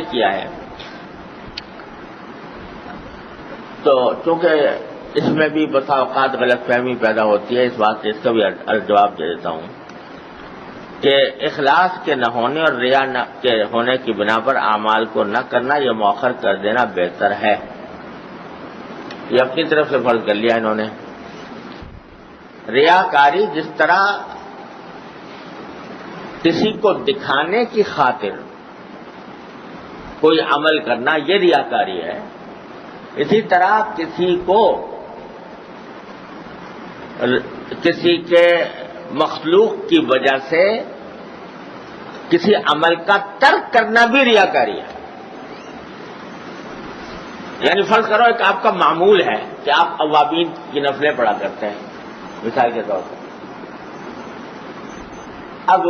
یہ کیا ہے، تو چونکہ اس میں بھی بسا اوقات غلط فہمی پیدا ہوتی ہے، اس بات سے اس کا بھی جواب دے دیتا ہوں کہ اخلاص کے نہ ہونے اور ریا کے ہونے کی بنا پر اعمال کو نہ کرنا، یہ مؤخر کر دینا بہتر ہے۔ یہ اپنی طرف سے فرض کر لیا انہوں نے۔ ریاکاری جس طرح کسی کو دکھانے کی خاطر کوئی عمل کرنا یہ ریاکاری ہے، اسی طرح کسی کے مخلوق کی وجہ سے کسی عمل کا ترک کرنا بھی ریاکاری ہے۔ یعنی فرض کرو ایک آپ کا معمول ہے کہ آپ اوابین کی نفلیں پڑھا کرتے ہیں مثال کے طور پر، اب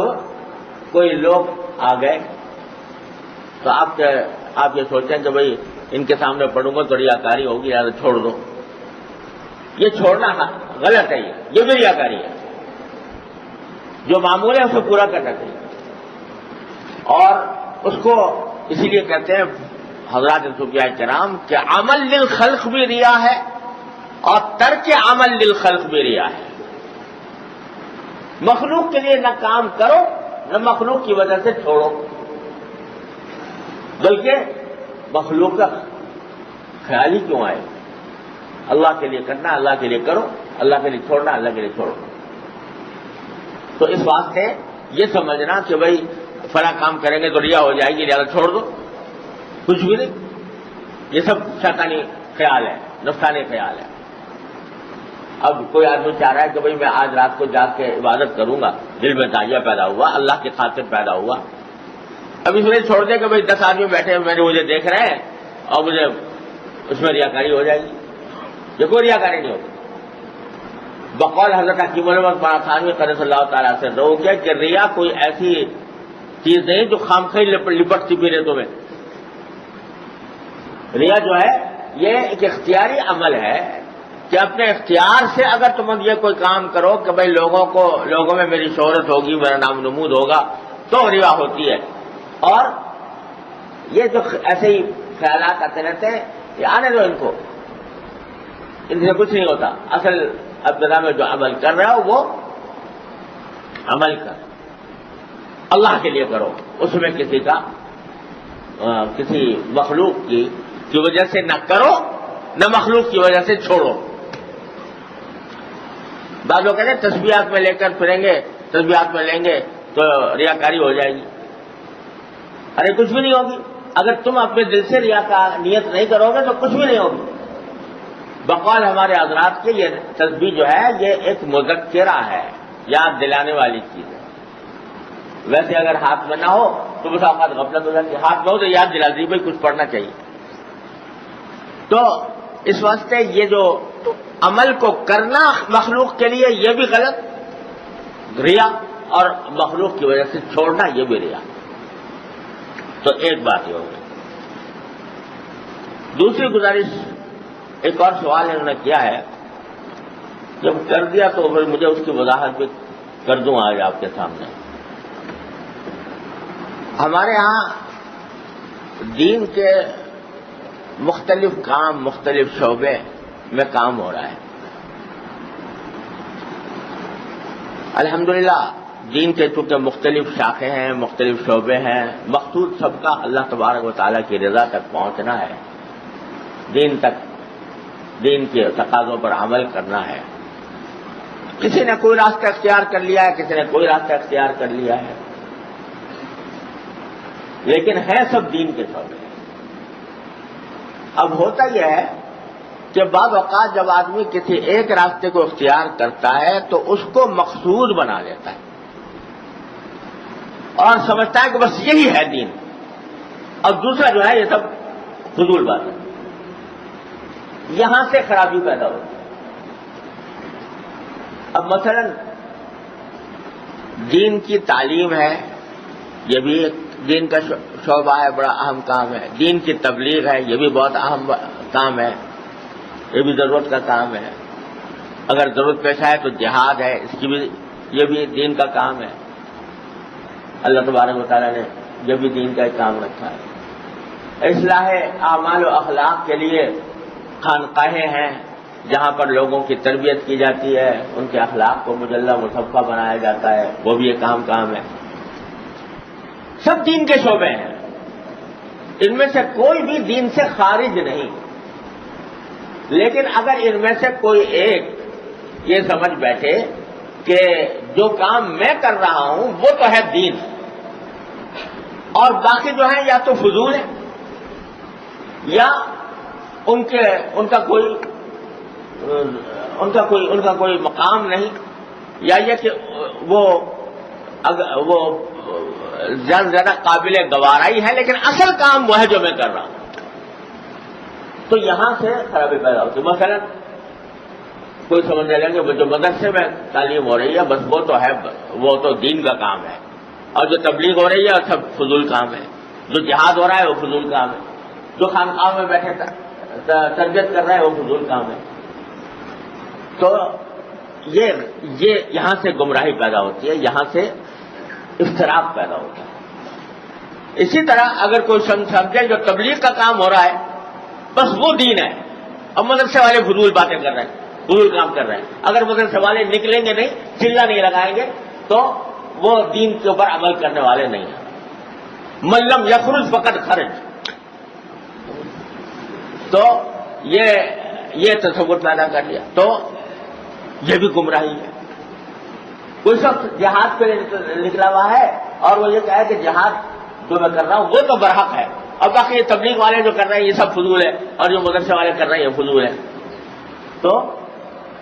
کوئی لوگ آ گئے تو آپ یہ سوچیں کہ بھئی ان کے سامنے پڑھوں گا تو ریاکاری ہوگی، یا چھوڑ دو۔ یہ چھوڑنا غلط ہے، یہ بھی ریاکاری ہے۔ جو معمول ہے اسے پورا کرنا چاہیے، اور اس کو اسی لیے کہتے ہیں حضرات صوفیاء کرام کہ عمل للخلق بھی ریا ہے اور ترک عمل للخلق بھی ریا ہے۔ مخلوق کے لیے نہ کام کرو نہ مخلوق کی وجہ سے چھوڑو، بلکہ مخلوق کا خیال ہی کیوں آئے؟ اللہ کے لیے کرنا اللہ کے لیے کرو، اللہ کے لیے چھوڑنا اللہ کے لیے چھوڑو۔ تو اس واسطے یہ سمجھنا کہ بھئی فلاں کام کریں گے تو ریا ہو جائے گی لہذا چھوڑ دو، کچھ بھی نہیں، یہ سب شیطانی خیال ہے، نفسانی خیال ہے۔ اب کوئی آدمی چاہ رہا ہے کہ بھئی میں آج رات کو جا کے عبادت کروں گا، دل میں داعیہ پیدا ہوا، اللہ کی خاطر پیدا ہوا، اب اس لیے چھوڑ دے کہ بھئی 10 آدمی بیٹھے مجھے دیکھ رہے ہیں اور مجھے اس میں ریاکاری ہو جائے گی۔ یہ کوئی ریاکاری نہیں ہوتی۔ بقول حضرت حکیم علامہ بڑا تھانوی قدس اللہ تعالیٰ سے رو گیا کہ ریا کوئی ایسی چیز نہیں جو خامخواہ لپٹتی پھرے تمہیں۔ ریا جو ہے یہ ایک اختیاری عمل ہے کہ اپنے اختیار سے اگر تم یہ کوئی کام کرو کہ بھئی لوگوں میں میری شہرت ہوگی، میرا نام نمود ہوگا، تو ریا ہوتی ہے۔ اور یہ جو ایسے ہی خیالات آتے رہتے ہیں یہ آنے دو ان کو، ان سے کچھ نہیں ہوتا۔ اصل ابتدا میں جو عمل کر رہا ہو وہ عمل کر اللہ کے لیے کرو، اس میں کسی مخلوق کی وجہ سے نہ کرو نہ مخلوق کی وجہ سے چھوڑو۔ بعض لوگ کہتے ہیں تسبیحات میں لے کر پھریں گے، تسبیحات میں لیں گے تو ریاکاری ہو جائے گی۔ ارے کچھ بھی نہیں ہوگی، اگر تم اپنے دل سے ریا کا نیت نہیں کرو گے تو کچھ بھی نہیں ہوگی۔ بقول ہمارے حضرات کے یہ تسبیح جو ہے یہ ایک مذکرہ ہے، یاد دلانے والی چیز ہے۔ ویسے اگر ہاتھ میں نہ ہو تو بس اوقات غفلت ہو جاتی ہے، ہاتھ میں ہو تو یاد دلا دی بھائی کچھ پڑھنا چاہیے۔ تو اس واسطے یہ جو عمل کو کرنا مخلوق کے لیے یہ بھی غلط ریا، اور مخلوق کی وجہ سے چھوڑنا یہ بھی ریا۔ تو ایک بات یہ ہوگی۔ دوسری گزارش، ایک اور سوال انہوں نے کیا ہے، جب کر دیا تو مجھے اس کی وضاحت بھی کر دوں آج آپ کے سامنے۔ ہمارے ہاں دین کے مختلف کام، مختلف شعبے میں کام ہو رہا ہے۔ الحمدللہ دین کے چونکہ مختلف شاخیں ہیں، مختلف شعبے ہیں، مقصود سب کا اللہ تبارک و تعالیٰ کی رضا تک پہنچنا ہے، دین کے تقاضوں پر عمل کرنا ہے۔ کسی نے کوئی راستہ اختیار کر لیا ہے، کسی نے کوئی راستہ اختیار کر لیا ہے، لیکن ہے سب دین کے شعبے۔ اب ہوتا یہ ہے کہ بعض اوقات جب آدمی کسی ایک راستے کو اختیار کرتا ہے تو اس کو مقصود بنا لیتا ہے اور سمجھتا ہے کہ بس یہی ہے دین، اور دوسرا جو ہے یہ سب فضول بات ہے۔ یہاں سے خرابی پیدا ہوتی ہے۔ اب مثلا دین کی تعلیم ہے، یہ بھی ایک دین کا شعبہ ہے، بڑا اہم کام ہے۔ دین کی تبلیغ ہے، یہ بھی بہت اہم کام ہے، یہ بھی ضرورت کا کام ہے۔ اگر ضرورت پیش آئے تو جہاد ہے، یہ بھی دین کا کام ہے۔ اللہ تبارک و تعالیٰ نے یہ بھی دین کا ایک کام رکھا ہے۔ اصلاح اعمال و اخلاق کے لیے خانقاہیں ہیں جہاں پر لوگوں کی تربیت کی جاتی ہے، ان کے اخلاق کو مجلہ مصفہ بنایا جاتا ہے، وہ بھی ایک اہم کام ہے. سب دین کے شعبے ہیں، ان میں سے کوئی بھی دین سے خارج نہیں. لیکن اگر ان میں سے کوئی ایک یہ سمجھ بیٹھے کہ جو کام میں کر رہا ہوں وہ تو ہے دین، اور باقی جو ہیں یا تو فضول ہے یا ان کا کوئی مقام نہیں، یا یہ کہ وہ زیادہ سے زیادہ قابل گوارائی ہے لیکن اصل کام وہ ہے جو میں کر رہا ہوں، تو یہاں سے خرابی پیدا ہوتی ہے. مثلا کوئی سمجھنے لگے کہ جو مدرسے میں تعلیم ہو رہی ہے بس وہ تو ہے، وہ تو دین کا کام ہے، اور جو تبلیغ ہو رہی ہے وہ سب فضول کام ہے، جو جہاد ہو رہا ہے وہ فضول کام ہے، جو خانقاہ میں بیٹھے تربیت کر رہا ہے وہ فضول کام ہے. تو یہ یہاں سے گمراہی پیدا ہوتی ہے، یہاں سے اختلاف پیدا ہوتا ہے. اسی طرح اگر کوئی سمجھے جو تبلیغ کا کام ہو رہا ہے بس وہ دین ہے، اب مدرسے والے فضول باتیں کر رہے ہیں، فضول کام کر رہے ہیں، اگر مدرسے والے نکلیں گے نہیں، چلا نہیں لگائیں گے تو وہ دین کے اوپر عمل کرنے والے نہیں ہیں. ملم یخرج فقط خرج. تو یہ تصور پیدا کر لیا تو یہ بھی گمراہی ہے. کوئی شخص جہاد پہ نکلا ہوا ہے اور وہ یہ کہا کہ جہاد جو میں کر رہا ہوں وہ تو برحق ہے، اور باقی یہ تبلیغ والے جو کر رہے ہیں یہ سب فضول ہے، اور جو مدرسے والے کر رہے ہیں یہ فضول ہے، تو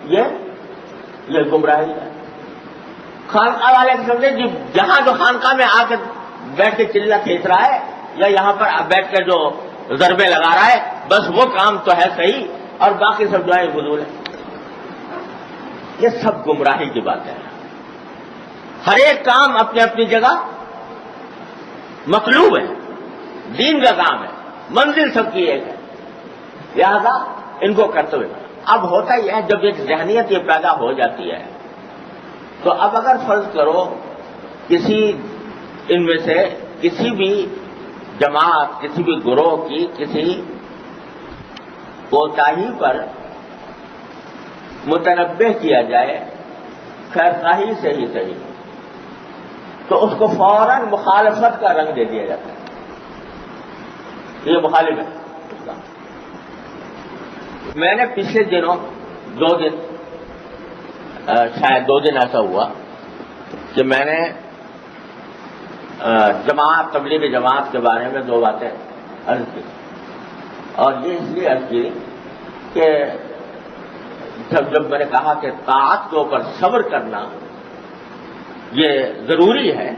یہ گمراہی ہے. خانقاہ والے سمجھے جہاں جو خانقاہ میں آ کے بیٹھ کے چلا کھینچ رہا ہے یا یہاں پر بیٹھ کر جو ضربے لگا رہا ہے بس وہ کام تو ہے صحیح، اور باقی سب جو ہے فضول ہے. یہ سب گمراہی کی باتیں ہیں. ہر ایک کام اپنی اپنی جگہ مطلوب ہے، دین کا کام ہے، منزل سب کی ایک ہے، لہذا ان کو کرتے ہوئے. اب ہوتا یہ ہے جب ایک ذہنیت یہ پیدا ہو جاتی ہے تو اب اگر فرض کرو ان میں سے کسی بھی جماعت، کسی بھی گروہ کی کسی کوتاہی پر متنبہ کیا جائے خیر خواہی سے ہی صحیح، تو اس کو فوراً مخالفت کا رنگ دے دیا جاتا ہے. یہ مخالف ہے. میں نے پچھلے دنوں شاید 2 دن ایسا ہوا کہ میں نے تبلیغ جماعت کے بارے میں 2 باتیں عرض کی، اور یہ اس لیے عرض کی کہ جب میں نے کہا کہ طاعت کے اوپر صبر کرنا یہ ضروری ہے،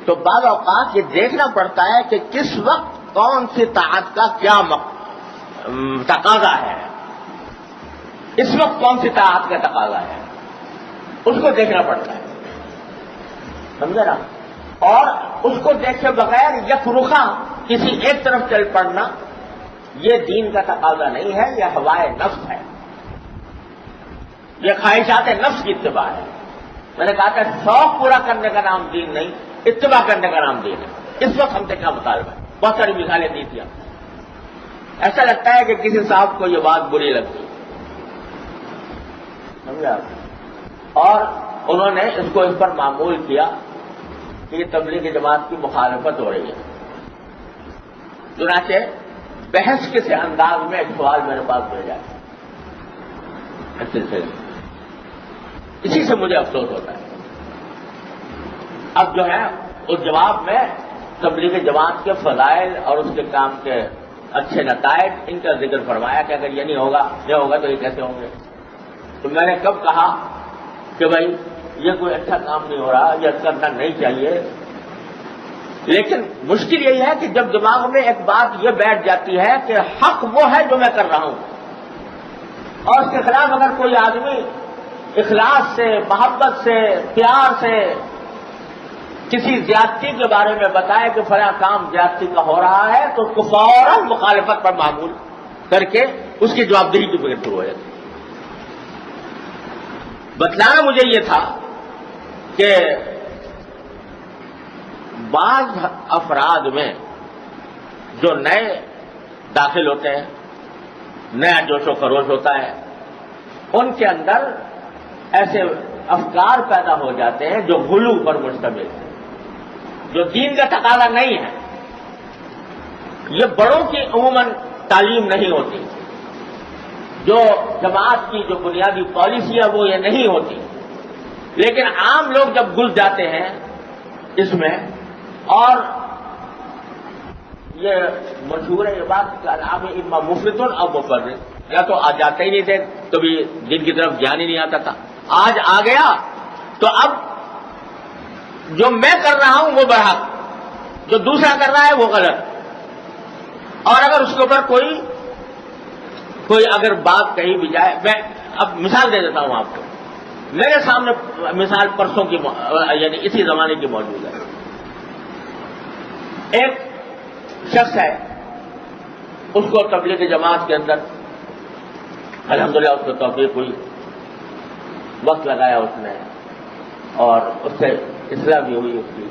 تو بعض اوقات یہ دیکھنا پڑتا ہے کہ کس وقت کون سی طاعت کا کیا تقاضا ہے، اس وقت کون سی طاعت کا تقاضا ہے، اس کو دیکھنا پڑتا ہے، سمجھے نا. اور اس کو دیکھے بغیر یک رخا کسی ایک طرف چل پڑنا یہ دین کا تقاضا نہیں ہے، یہ ہوائے نفس ہے، یہ خواہشات نفس کی اتباع ہے. میں نے کہا تھا شوق پورا کرنے کا نام دین نہیں، اتباع کرنے کا نام دین ہے. اس وقت ہم سے کیا مطالبہ ہے؟ بہت ساری مثالیں دی تھی. ایسا لگتا ہے کہ کسی صاحب کو یہ بات بری لگتی، سمجھا، اور انہوں نے اس کو اس پر معمول کیا کہ یہ تبلیغ جماعت کی مخالفت ہو رہی ہے. چنانچہ بحث کے انداز میں ایک سوال میرے پاس بھیجا ہے. اسی سے مجھے افسوس ہوتا ہے. اب جو ہے اس جواب میں تبلیغ جماعت کے فضائل اور اس کے کام کے اچھے نتائج ان کا ذکر فرمایا کہ اگر یہ نہیں ہوگا تو یہ کیسے ہوں گے. تو میں نے کب کہا کہ بھائی یہ کوئی اچھا کام نہیں ہو رہا، یہ کرنا نہیں چاہیے. لیکن مشکل یہی ہے کہ جب دماغ میں ایک بات یہ بیٹھ جاتی ہے کہ حق وہ ہے جو میں کر رہا ہوں، اور اس کے خلاف اگر کوئی آدمی اخلاص سے، محبت سے، پیار سے کسی زیادتی کے بارے میں بتائے کہ فلاں کام زیادتی کا ہو رہا ہے، تو اس کو فوراً مخالفت پر معمول کر کے اس کی جوابدہی کی فکر شروع ہو جاتی. بتلانا مجھے یہ تھا کہ بعض افراد میں جو نئے داخل ہوتے ہیں، نیا جوش و خروش ہوتا ہے، ان کے اندر ایسے افکار پیدا ہو جاتے ہیں جو غلو پر مشتمل ہیں، جو دین کا تقاضا نہیں ہے۔ یہ بڑوں کی عموماً تعلیم نہیں ہوتی، جو جماعت کی جو بنیادی پالیسی ہے وہ یہ نہیں ہوتی، لیکن عام لوگ جب گھس جاتے ہیں اس میں، اور یہ مشہور ہے یہ بات کہ العام اما مفرط اور مفرط، یا تو آ جاتے ہی نہیں تھے کبھی دین کی طرف دھیان ہی نہیں آتا تھا، آج آ گیا تو اب جو میں کر رہا ہوں وہ برحق، جو دوسرا کر رہا ہے وہ غلط۔ اور اگر اس کے اوپر کوئی اگر بات کہی بھی جائے، میں اب مثال دے دیتا ہوں آپ کو، میرے سامنے مثال پرسوں کی یعنی اسی زمانے کی موجود ہے۔ ایک شخص ہے، اس کو تبلیغ جماعت کے اندر الحمدللہ اس کو توفیق ہوئی، وقت لگایا اس نے اور اس سے اصلاح بھی ہوئی اس کی،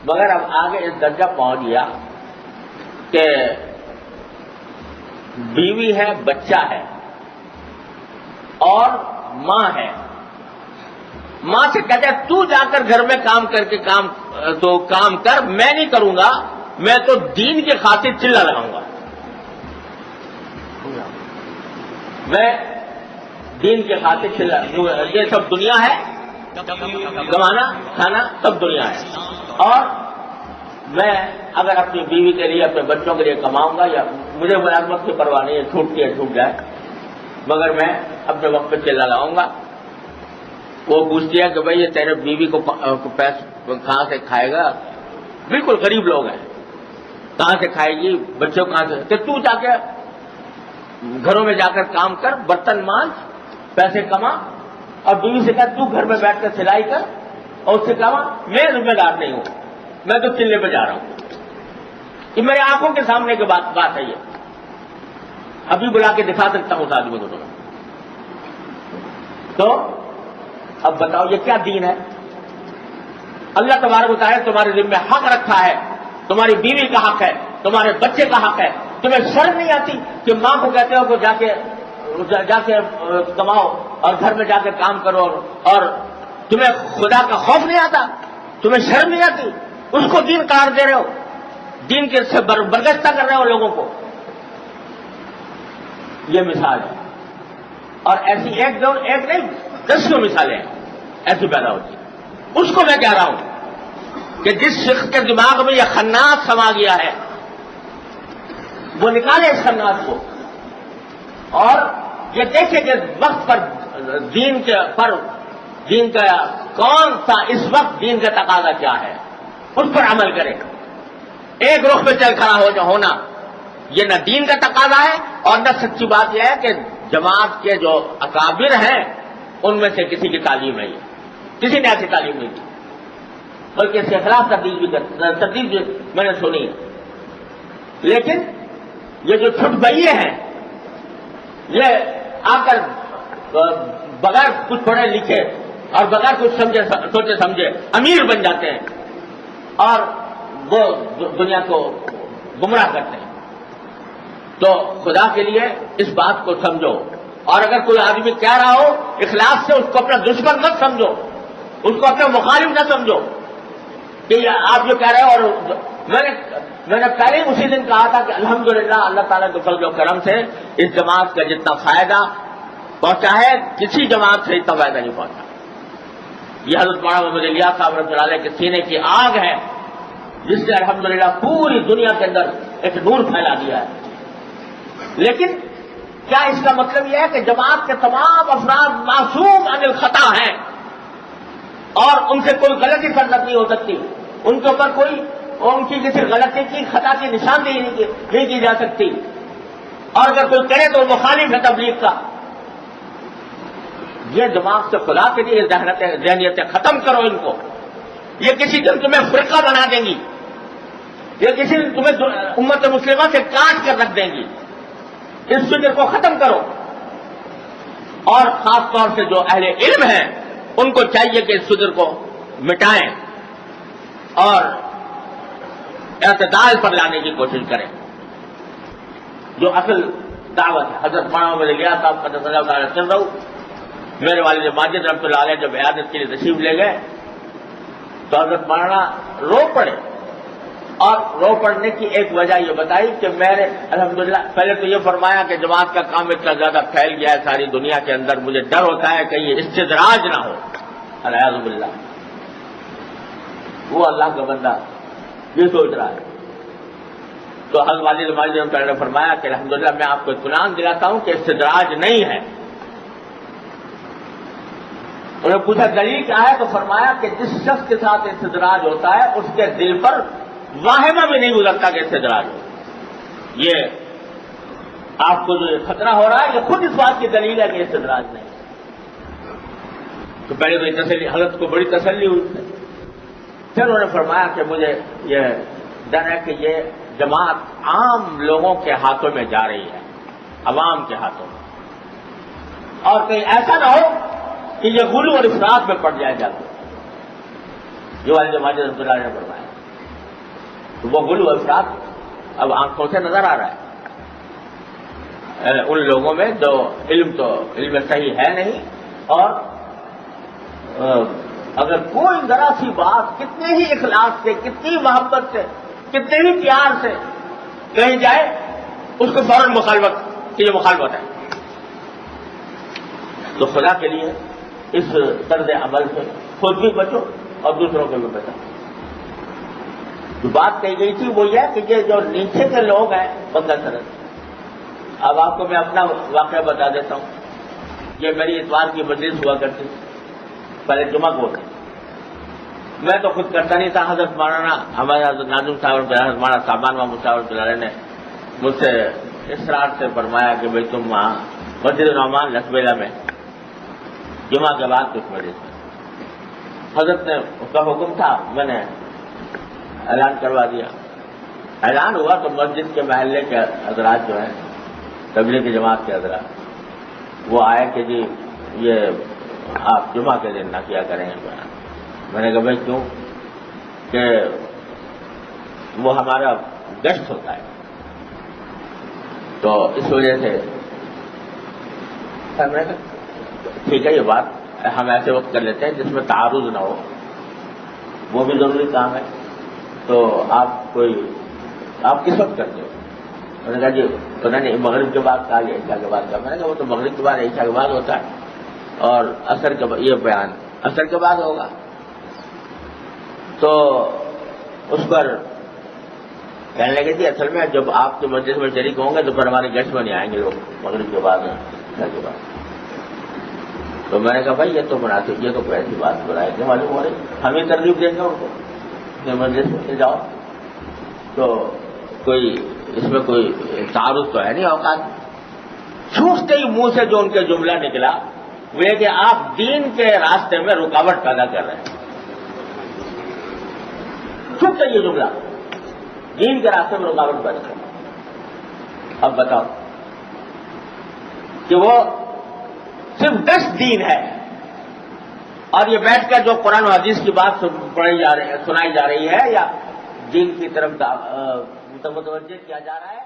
مگر اب آگے اس درجہ پہنچ گیا کہ بیوی ہے، بچہ ہے اور ماں ہے۔ ماں سے کہتے ہیں تو جا کر گھر میں کام کر کے کام کر، میں نہیں کروں گا، میں تو دین کی خاطر چلا لگاؤں گا، میں دین کی خاطر چلا، یہ سب دنیا ہے، کمانا کھانا سب دنیا ہے، اور میں اگر اپنی بیوی کے لیے اپنے بچوں کے لیے کماؤں گا، یا مجھے ملازمت کی پرواہ نہیں ہے، چھوٹتی ہے چھوٹ جائے، مگر میں اپنے وقت پہ چلا لاؤں گا۔ وہ پوچھتی ہے کہ بھائی یہ تیرے بیوی کو پیسے کہاں سے کھائے گا، بالکل غریب لوگ ہیں، کہاں سے کھائے گی، بچوں کہاں سے، کہ تو جا کے گھروں میں جا کر کام کر، برتن مانج، پیسے کما، اور بیوی سے کہا تو گھر میں بیٹھ کر سلائی کر اور اس سے کما، میں ذمہ دار نہیں ہوں، میں تو چلے پہ جا رہا ہوں۔ یہ میری آنکھوں کے سامنے کی بات ہے، یہ ابھی بلا کے دکھا سکتا ہوں اس آدمی کو تمہیں۔ تو اب بتاؤ یہ کیا دین ہے؟ اللہ تبارک و تعالیٰ تمہارے ذمہ حق رکھا ہے، تمہاری بیوی کا حق ہے، تمہارے بچے کا حق ہے، تمہیں شرم نہیں آتی کہ ماں کو کہتے ہو کہ جا کے کماؤ اور گھر میں جا کے کام کرو، اور تمہیں خدا کا خوف نہیں آتا، تمہیں شرم نہیں آتی، اس کو دین قرار دے رہے ہو، دین کے سے برگشتہ کر رہے ہو لوگوں کو۔ یہ مثال ہے، اور ایسی ایک نہیں 10 مثالیں ایسی پیدا ہوتی ہیں۔ اس کو میں کہہ رہا ہوں کہ جس شخص کے دماغ میں یہ خناس سما گیا ہے وہ نکالے اس خناس کو، اور یہ دیکھے کہ وقت پر دین کا کون سا اس وقت دین کا تقاضا کیا ہے، اس پر عمل کرے۔ ایک رخ پہ چل کھڑا ہونا یہ نہ دین کا تقاضا ہے، اور نہ سچی بات یہ ہے کہ جماعت کے جو اکابر ہیں ان میں سے کسی کی تعلیم ہے، یہ کسی نے ایسی تعلیم نہیں دی، بلکہ اس کے خلاف تردید میں نے سنی ہے۔ لیکن یہ جو چھٹ بئیے ہیں، یہ آ کر بغیر کچھ پڑھے لکھے اور بغیر کچھ سوچے سمجھے امیر بن جاتے ہیں، اور وہ دنیا کو گمراہ کرتے ہیں۔ تو خدا کے لیے اس بات کو سمجھو، اور اگر کوئی آدمی کہہ رہا ہو اخلاص سے، اس کو اپنا دشمن مت سمجھو، اس کو اپنا مخالف نہ سمجھو کہ آپ جو کہہ رہے ہو۔ اور میں نے پہلے ہی اسی دن کہا تھا کہ الحمدللہ اللہ تعالیٰ کے فضل و کرم سے اس جماعت کا جتنا فائدہ پہنچا ہے کسی جماعت سے اتنا فائدہ نہیں پہنچا۔ یہ حضرت مولانا محمد الیاس صاحب رحمۃ اللہ علیہ کے سینے کی آگ ہے جس نے الحمدللہ پوری دنیا کے اندر ایک نور پھیلا دیا ہے۔ لیکن کیا اس کا مطلب یہ ہے کہ جماعت کے تمام افراد معصوم عن الخطا ہیں اور ان سے کوئی غلطی سرزد نہیں ہو سکتی، ان کے اوپر کوئی ان کی کسی غلطی کی خطا کی نشاندہی نہیں کی جا سکتی، اور اگر کوئی کرے تو مخالف ہے تبلیغ کا؟ یہ دماغ سے خدا کے لیے ذہنیتیں ختم کرو ان کو۔ یہ کسی دن تمہیں فرقہ بنا دیں گی، یہ کسی دن تمہیں امت مسلمہ سے کاٹ کر رکھ دیں گی۔ اس فکر کو ختم کرو، اور خاص طور سے جو اہل علم ہیں ان کو چاہیے کہ اس فکر کو مٹائیں اور اعتدال پر لانے کی کوشش کریں، جو اصل دعوت ہے۔ حضرت مولانا عمر الیاس صاحب قدس اللہ تعالیٰ چل رہا ہوں، میرے والد ماجد رحمۃ اللہ علیہ جب عیادت کے لیے تشریف لے گئے تو حضرت مولانا رو پڑے، اور رو پڑنے کی ایک وجہ یہ بتائی کہ میرے الحمدللہ پہلے تو یہ فرمایا کہ جماعت کا کام اتنا زیادہ پھیل گیا ہے ساری دنیا کے اندر، مجھے ڈر ہوتا ہے کہ یہ استدراج نہ ہو، الیاذ باللہ۔ وہ اللہ کا بندہ یہ سوچ رہا ہے۔ تو حضرت والد ماجد رحمۃ اللہ نے فرمایا کہ الحمدللہ میں آپ کو اطمینان دلاتا ہوں کہ استدراج نہیں ہے۔ انہوں نے پوچھا دلیل کیا ہے؟ تو فرمایا کہ جس شخص کے ساتھ استدراج ہوتا ہے اس کے دل پر واہمہ بھی نہیں گزرتا کہ استدراج ہو۔ یہ آپ کو جو خطرہ ہو رہا ہے یہ خود اس بات کی دلیل ہے کہ استدراج نہیں۔ تو پہلے تو تسلی، حضرت کو بڑی تسلی ہوئی، پھر انہوں نے فرمایا کہ مجھے یہ ڈر ہے کہ یہ جماعت عام لوگوں کے ہاتھوں میں جا رہی ہے، عوام کے ہاتھوں میں، اور کہیں ایسا نہ ہو کہ یہ غلو اور افراط میں پڑ جائے جاتے، جو والد ماجد رحمۃ اللہ نے فرمایا۔ تو وہ غلو اور افراط اب آنکھوں سے نظر آ رہا ہے ان لوگوں میں جو علم صحیح ہے نہیں، اور اگر کوئی ذرا سی بات کتنے ہی اخلاص سے، کتنی محبت سے، کتنے ہی پیار سے کہیں جائے اس کو فوراً مخالفت کی یہ مخالفت ہے۔ تو خدا کے لیے اس طرز عمل سے خود بھی بچو اور دوسروں کو بھی بچاؤ۔ جو بات کہی گئی تھی وہ یہ کہ یہ جو نیچے کے لوگ ہیں بندہ سرد، اب آپ کو میں اپنا واقعہ بتا دیتا ہوں۔ یہ میری اتوار کی مجلس ہوا کرتی، پہلے جمعہ کو ہوتی، میں تو خود کرتا نہیں تھا، حضرت مولانا ہمارے حضرت ناظم صاحب حضرت مولانا صاحبان محمود صاحب نے مجھ سے اصرار سے فرمایا کہ بھائی تم وہاں مسجد نعمان لکھبیلا میں جمعہ کے بعد کچھ مجلس میں، حضرت نے اس کا حکم تھا، میں نے اعلان کروا دیا۔ اعلان ہوا تو مسجد کے محلے کے حضرات جو ہیں تبلیغ کی جماعت کے حضرات وہ آئے کہ جی یہ آپ جمعہ کے دن نہ کیا کریں گے۔ میں نے کہا بھائی کیوں؟ کہ وہ ہمارا گشت ہوتا ہے، تو اس وجہ سے میں نے کہا ٹھیک ہے یہ بات ہم ایسے وقت کر لیتے ہیں جس میں تعارض نہ ہو، وہ بھی ضروری کام ہے، تو آپ کس وقت کرتے ہو؟ میں نے کہا جی پتہ نہیں مغرب کے بعد کہا یا عشاء کے بعد کہا۔ میں نے کہا وہ تو مغرب کے بعد عشاء کے بعد ہوتا ہے، اور عصر کے بعد یہ بیان عصر کے بعد ہوگا۔ تو اس پر کہنے لگے تھے اصل میں جب آپ کے مسجد میں شریک ہوں گے تو پھر ہمارے گشت میں نہیں آئیں گے لوگ مغرب کے بعد عشاء کے بعد۔ تو میں نے کہا بھائی یہ تو مناسب، یہ تو کوئی ایسی بات بنائے کہ معلوم ہو رہی، ہم ہی ترغیب دیں گے ان کو کہ مسجد میں جاؤ، تو کوئی اس میں کوئی تعارض تو ہے نہیں۔ اوقات چھوٹتے ہی منہ سے جو ان کے جملہ نکلا وہ یہ کہ آپ دین کے راستے میں رکاوٹ پیدا کر رہے ہیں، چھوٹتا یہ جملہ دین کے راستے میں رکاوٹ پیدا کر رہے ہیں۔ اب بتاؤ کہ وہ صرف 10 دین ہے، اور یہ بیٹھ کر جو قرآن و حدیث کی بات سنائی جا رہی ہے یا دین کی طرف متوجہ کیا جا رہا ہے۔